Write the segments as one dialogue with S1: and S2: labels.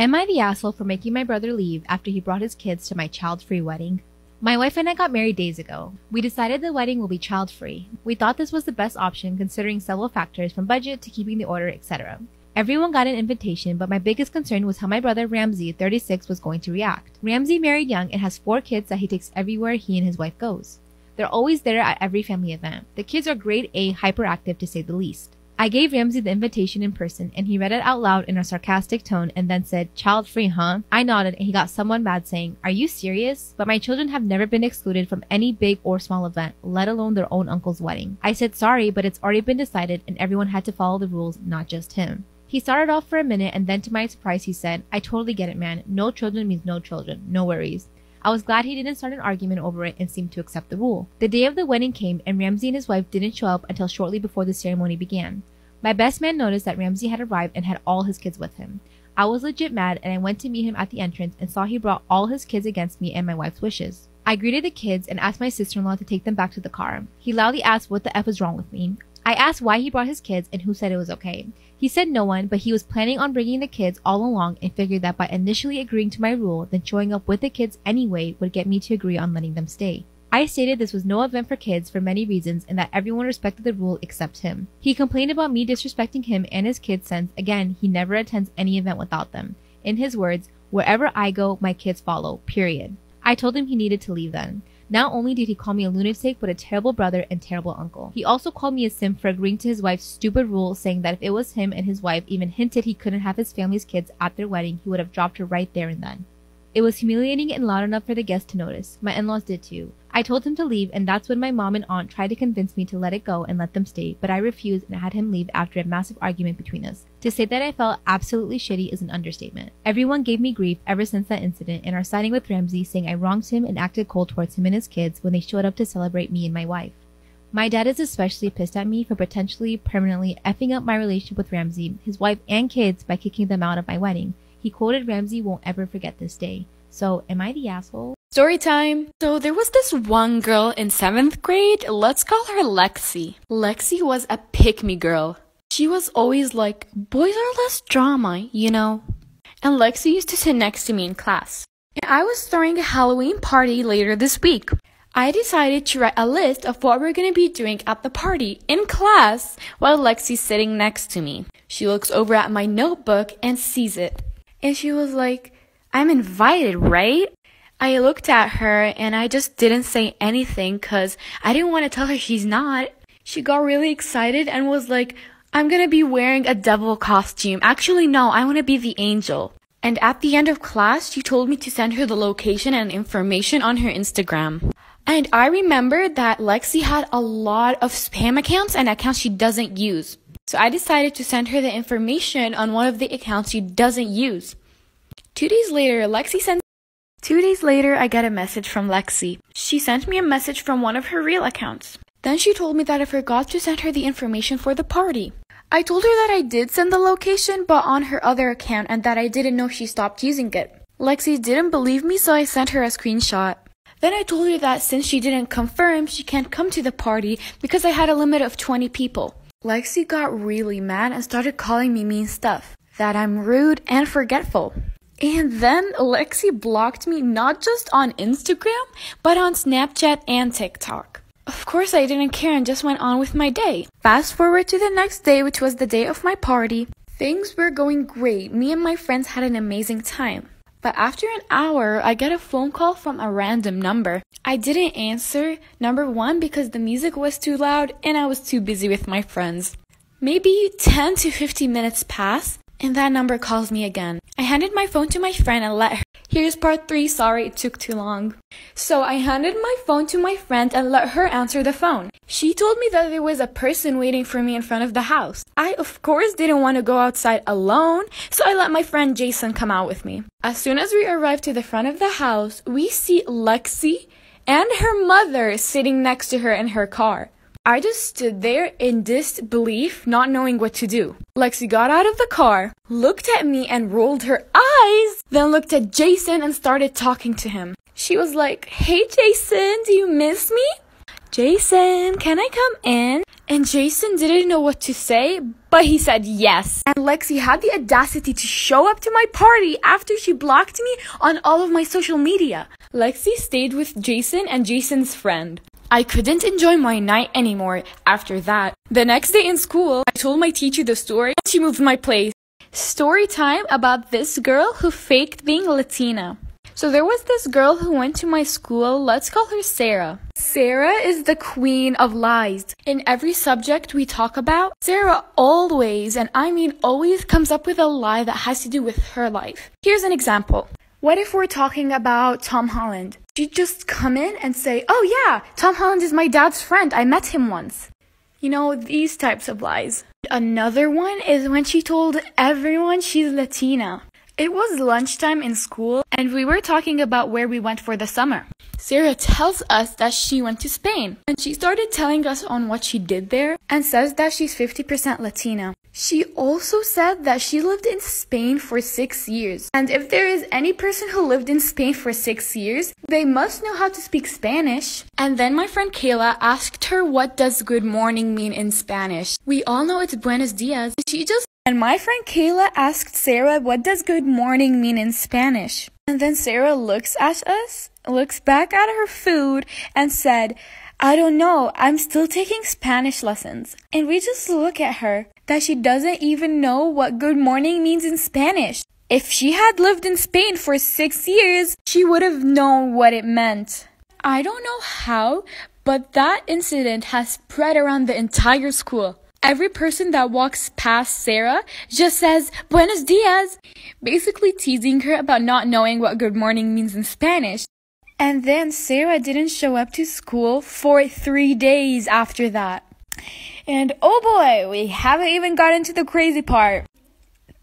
S1: Am I the asshole for making my brother leave after he brought his kids to my child-free wedding? My wife and I got married days ago. We decided the wedding will be child-free. We thought this was the best option considering several factors from budget to keeping the order, etc. Everyone got an invitation, but my biggest concern was how my brother Ramsey, 36, was going to react. Ramsey married young and has 4 kids that he takes everywhere he and his wife goes. They're always there at every family event. The kids are grade A hyperactive to say the least. I gave Ramsey the invitation in person and he read it out loud in a sarcastic tone and then said, "Child-free, huh?" I nodded and he got someone mad saying, "Are you serious? But my children have never been excluded from any big or small event, let alone their own uncle's wedding." I said sorry, but it's already been decided and everyone had to follow the rules, not just him. He started off for a minute and then to my surprise he said, "I totally get it, man. No children means no children. No worries." I was glad he didn't start an argument over it and seemed to accept the rule. The day of the wedding came and Ramsey and his wife didn't show up until shortly before the ceremony began. My best man noticed that Ramsey had arrived and had all his kids with him. I was legit mad and I went to meet him at the entrance and saw he brought all his kids against me and my wife's wishes. I greeted the kids and asked my sister-in-law to take them back to the car. He loudly asked what the F was wrong with me. I asked why he brought his kids and who said it was okay. He said no one, but he was planning on bringing the kids all along and figured that by initially agreeing to my rule, then showing up with the kids anyway would get me to agree on letting them stay. I stated this was no event for kids for many reasons and that everyone respected the rule except him. He complained about me disrespecting him and his kids since, again, he never attends any event without them. In his words, "Wherever I go, my kids follow, period." I told him he needed to leave then. Not only did he call me a lunatic, but a terrible brother and terrible uncle. He also called me a simp for agreeing to his wife's stupid rule, saying that if it was him and his wife even hinted he couldn't have his family's kids at their wedding, he would have dropped her right there and then. It was humiliating and loud enough for the guests to notice. My in-laws did too. I told him to leave and that's when my mom and aunt tried to convince me to let it go and let them stay, but I refused and had him leave after a massive argument between us. To say that I felt absolutely shitty is an understatement. Everyone gave me grief ever since that incident and are siding with Ramsey, saying I wronged him and acted cold towards him and his kids when they showed up to celebrate me and my wife. My dad is especially pissed at me for potentially permanently effing up my relationship with Ramsey, his wife and kids by kicking them out of my wedding. He quoted Ramsey won't ever forget this day. So, am I the asshole?
S2: Story time! So there was this one girl in 7th grade, let's call her Lexi. Lexi was a pick-me girl. She was always like, boys are less drama, you know? And Lexi used to sit next to me in class. And I was throwing a Halloween party later this week. I decided to write a list of what we're gonna be doing at the party in class while Lexi's sitting next to me. She looks over at my notebook and sees it. And she was like, "I'm invited, right?" I looked at her and I just didn't say anything because I didn't want to tell her she's not. She got really excited and was like, "I'm gonna be wearing a devil costume. Actually, no, I want to be the angel." And at the end of class, she told me to send her the location and information on her Instagram. And I remembered that Lexi had a lot of spam accounts and accounts she doesn't use. So I decided to send her the information on one of the accounts she doesn't use. 2 days later, I get a message from Lexi. She sent me a message from one of her real accounts. Then she told me that I forgot to send her the information for the party. I told her that I did send the location, but on her other account, and that I didn't know she stopped using it. Lexi didn't believe me, so I sent her a screenshot. Then I told her that since she didn't confirm, she can't come to the party because I had a limit of 20 people. Lexi got really mad and started calling me mean stuff, that I'm rude and forgetful. And then Lexi blocked me not just on Instagram, but on Snapchat and TikTok. Of course, I didn't care and just went on with my day. Fast forward to the next day, which was the day of my party. Things were going great. Me and my friends had an amazing time. But after an hour, I get a phone call from a random number. I didn't answer, number one, because the music was too loud and I was too busy with my friends. Maybe 10 to 15 minutes pass, and that number calls me again. I handed my phone to my friend and let her. Here's part 3, sorry it took too long. So I handed my phone to my friend and let her answer the phone. She told me that there was a person waiting for me in front of the house. I, of course, didn't want to go outside alone, so I let my friend Jason come out with me. As soon as we arrived to the front of the house, we see Lexi and her mother sitting next to her in her car. I just stood there in disbelief, not knowing what to do. Lexi got out of the car, looked at me and rolled her eyes, then looked at Jason and started talking to him. She was like, "Hey Jason, do you miss me? Jason, can I come in?" And Jason didn't know what to say, But he said yes. And Lexi had the audacity to show up to my party after she blocked me on all of my social media. Lexi stayed with Jason and Jason's friend. I couldn't enjoy my night anymore after that. The next day in school, I told my teacher the story and she moved my place. Story time about this girl who faked being Latina. So there was this girl who went to my school. Let's call her Sarah. Sarah is the queen of lies. In every subject we talk about, Sarah always, and I mean always, comes up with a lie that has to do with her life. Here's an example. What if we're talking about Tom Holland? She'd just come in and say, oh yeah, Tom Holland is my dad's friend. I met him once. You know, these types of lies. Another one is when she told everyone she's Latina. It was lunchtime in school and we were talking about where we went for the summer. Sarah tells us that she went to Spain and she started telling us on what she did there and says that she's 50% Latina. She also said that she lived in Spain for 6 years. And if there is any person who lived in Spain for 6 years, they must know how to speak Spanish. And then my friend Kayla asked her, what does good morning mean in Spanish? We all know it's buenos dias. And my friend Kayla asked Sarah, what does good morning mean in Spanish? And then Sarah looks at us, looks back at her food and said, I don't know, I'm still taking Spanish lessons. And we just look at her that she doesn't even know what good morning means in Spanish. If she had lived in Spain for 6 years, she would have known what it meant. I don't know how, but that incident has spread around the entire school. Every person that walks past Sarah just says, buenos dias, basically teasing her about not knowing what good morning means in Spanish. And then Sarah didn't show up to school for 3 days after that. And oh boy, we haven't even gotten to the crazy part.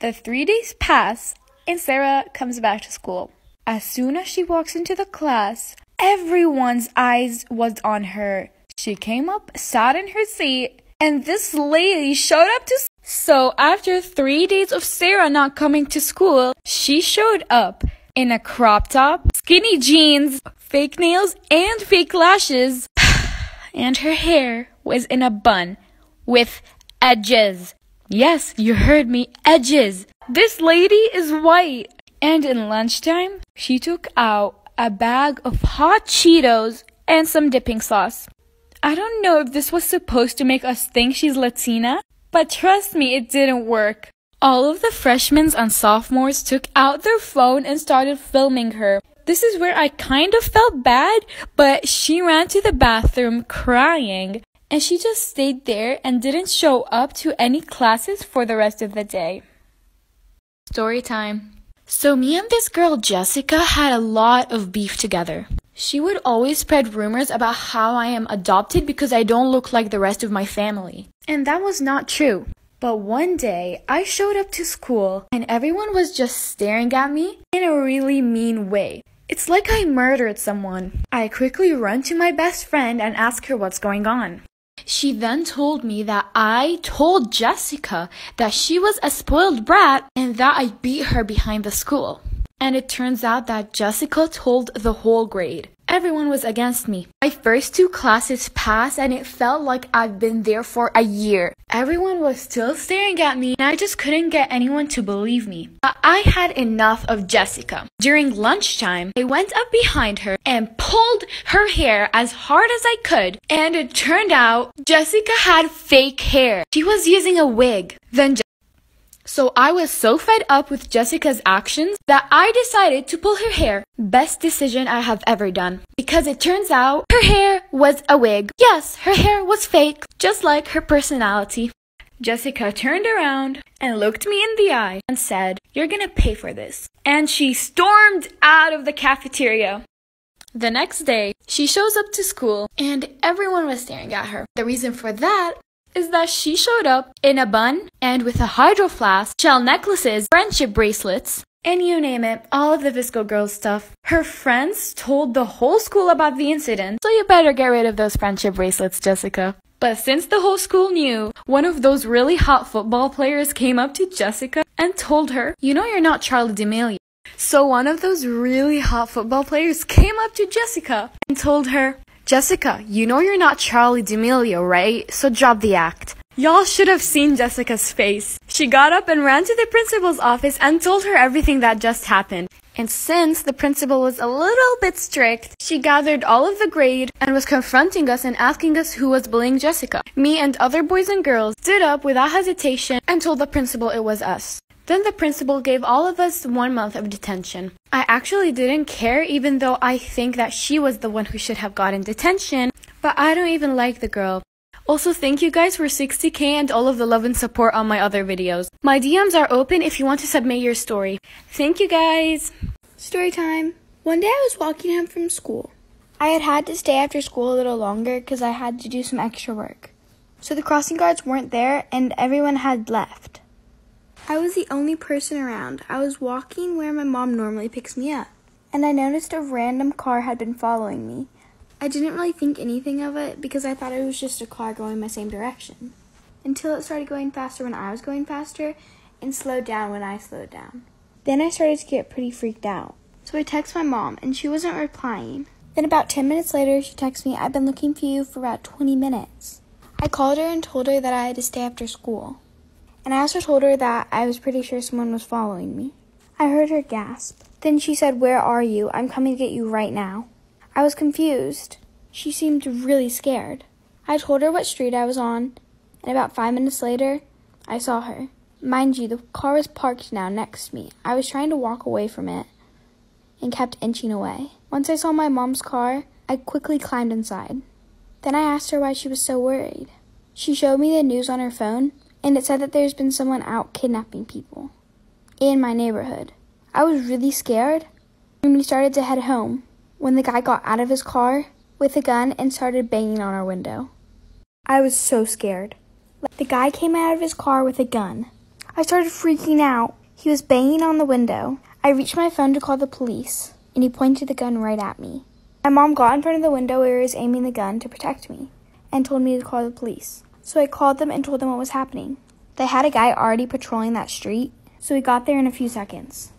S2: The 3 days pass and Sarah comes back to school. As soon as she walks into the class, everyone's eyes was on her. She came up, sat in her seat, and this lady showed up to school. So after 3 days of Sarah not coming to school, she showed up in a crop top, skinny jeans, fake nails, and fake lashes. And her hair was in a bun with edges. Yes, you heard me, edges. This lady is white. And in lunchtime, she took out a bag of hot Cheetos and some dipping sauce. I don't know if this was supposed to make us think she's Latina, but trust me, it didn't work. All of the freshmen and sophomores took out their phone and started filming her. This is where I kind of felt bad, but she ran to the bathroom crying, and she just stayed there and didn't show up to any classes for the rest of the day. Story time. So me and this girl Jessica had a lot of beef together. She would always spread rumors about how I am adopted because I don't look like the rest of my family. And that was not true. But one day, I showed up to school and everyone was just staring at me in a really mean way. It's like I murdered someone. I quickly run to my best friend and ask her what's going on. She then told me that I told Jessica that she was a spoiled brat and that I beat her behind the school. And it turns out that Jessica told the whole grade. Everyone was against me. My first 2 classes passed and it felt like I've been there for a year. Everyone was still staring at me and I just couldn't get anyone to believe me. I had enough of Jessica. During lunchtime, I went up behind her and pulled her hair as hard as I could. And it turned out Jessica had fake hair. She was using a wig. So I was so fed up with Jessica's actions that I decided to pull her hair. Best decision I have ever done. Because it turns out her hair was a wig. Yes, her hair was fake, just like her personality. Jessica turned around and looked me in the eye and said, "You're gonna pay for this." And she stormed out of the cafeteria. The next day, she shows up to school and everyone was staring at her. The reason for that is that she showed up in a bun and with a hydro flask, shell necklaces, friendship bracelets, and you name it, all of the Visco Girls stuff. Her friends told the whole school about the incident, so you better get rid of those friendship bracelets, Jessica. But since the whole school knew, one of those really hot football players came up to Jessica and told her, "You know you're not Charlie D'Amelio." So one of those really hot football players came up to Jessica and told her, "Jessica, you know you're not Charlie D'Amelio, right? So drop the act." Y'all should have seen Jessica's face. She got up and ran to the principal's office and told her everything that just happened. And since the principal was a little bit strict, she gathered all of the grade and was confronting us and asking us who was bullying Jessica. Me and other boys and girls stood up without hesitation and told the principal it was us. Then the principal gave all of us 1 month of detention. I actually didn't care, even though I think that she was the one who should have gotten detention, but I don't even like the girl. Also, thank you guys for 60k and all of the love and support on my other videos. My DMs are open if you want to submit your story. Thank you guys!
S3: Story time. One day I was walking home from school. I had to stay after school a little longer because I had to do some extra work. So the crossing guards weren't there and everyone had left. I was the only person around. I was walking where my mom normally picks me up, and I noticed a random car had been following me. I didn't really think anything of it because I thought it was just a car going my same direction, until it started going faster when I was going faster and slowed down when I slowed down. Then I started to get pretty freaked out. So I texted my mom and she wasn't replying. Then about 10 minutes later, she texted me, "I've been looking for you for about 20 minutes. I called her and told her that I had to stay after school. And I also told her that I was pretty sure someone was following me. I heard her gasp. Then she said, "Where are you? I'm coming to get you right now." I was confused. She seemed really scared. I told her what street I was on, and about 5 minutes later, I saw her. Mind you, the car was parked now next to me. I was trying to walk away from it and kept inching away. Once I saw my mom's car, I quickly climbed inside. Then I asked her why she was so worried. She showed me the news on her phone, and it said that there's been someone out kidnapping people in my neighborhood. I was really scared, and we started to head home when the guy got out of his car with a gun and started banging on our window. I was so scared. The guy came out of his car with a gun. I started freaking out. He was banging on the window. I reached my phone to call the police, and he pointed the gun right at me. My mom got in front of the window where he was aiming the gun to protect me and told me to call the police. So I called them and told them what was happening. They had a guy already patrolling that street, so he got there in a few seconds.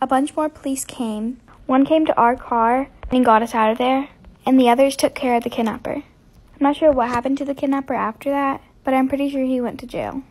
S3: A bunch more police came. One came to our car and got us out of there, and the others took care of the kidnapper. I'm not sure what happened to the kidnapper after that, but I'm pretty sure he went to jail.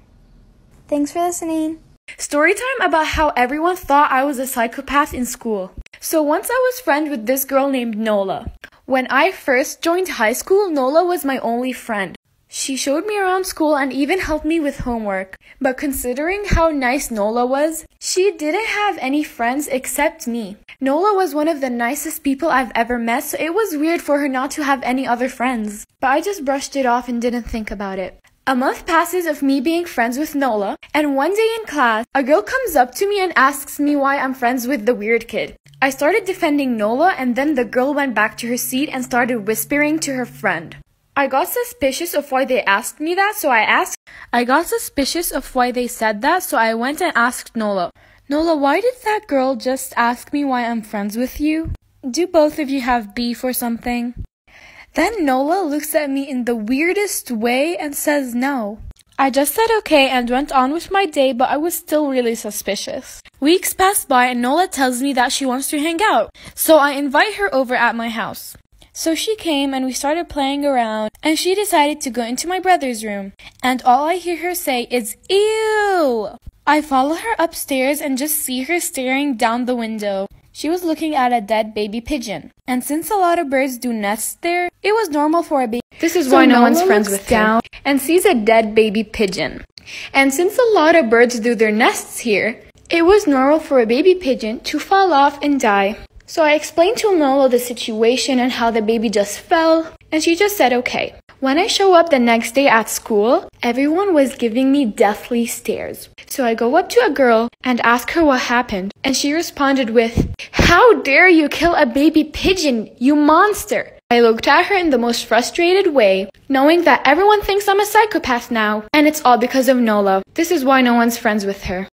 S3: Thanks for listening.
S2: Story time about how everyone thought I was a psychopath in school. So once I was friends with this girl named Nola. When I first joined high school, Nola was my only friend. She showed me around school and even helped me with homework. But considering how nice Nola was, she didn't have any friends except me. Nola was one of the nicest people I've ever met, so it was weird for her not to have any other friends. But I just brushed it off and didn't think about it. A month passes of me being friends with Nola, and one day in class, a girl comes up to me and asks me why I'm friends with the weird kid. I started defending Nola, and then the girl went back to her seat and started whispering to her friend. I got suspicious of why they asked me that, so I got suspicious of why they said that, so I went and asked Nola. Nola, why did that girl just ask me why I'm friends with you? Do both of you have beef or something? Then Nola looks at me in the weirdest way and says no. I just said okay and went on with my day, but I was still really suspicious. Weeks pass by and Nola tells me that she wants to hang out, so I invite her over at my house. So she came and we started playing around, and she decided to go into my brother's room, and all I hear her say is, "Ew!" I follow her upstairs and just see her staring down the window. She was looking at a dead baby pigeon, and since a lot of birds do nests there, it was normal for a baby. This is why no one's friends with her. And sees a dead baby pigeon. And since a lot of birds do their nests here, it was normal for a baby pigeon to fall off and die. So I explained to Nola the situation and how the baby just fell, and she just said okay. When I show up the next day at school, everyone was giving me deathly stares. So I go up to a girl and ask her what happened, and she responded with, "How dare you kill a baby pigeon, you monster!" I looked at her in the most frustrated way, knowing that everyone thinks I'm a psychopath now, and it's all because of Nola. This is why no one's friends with her.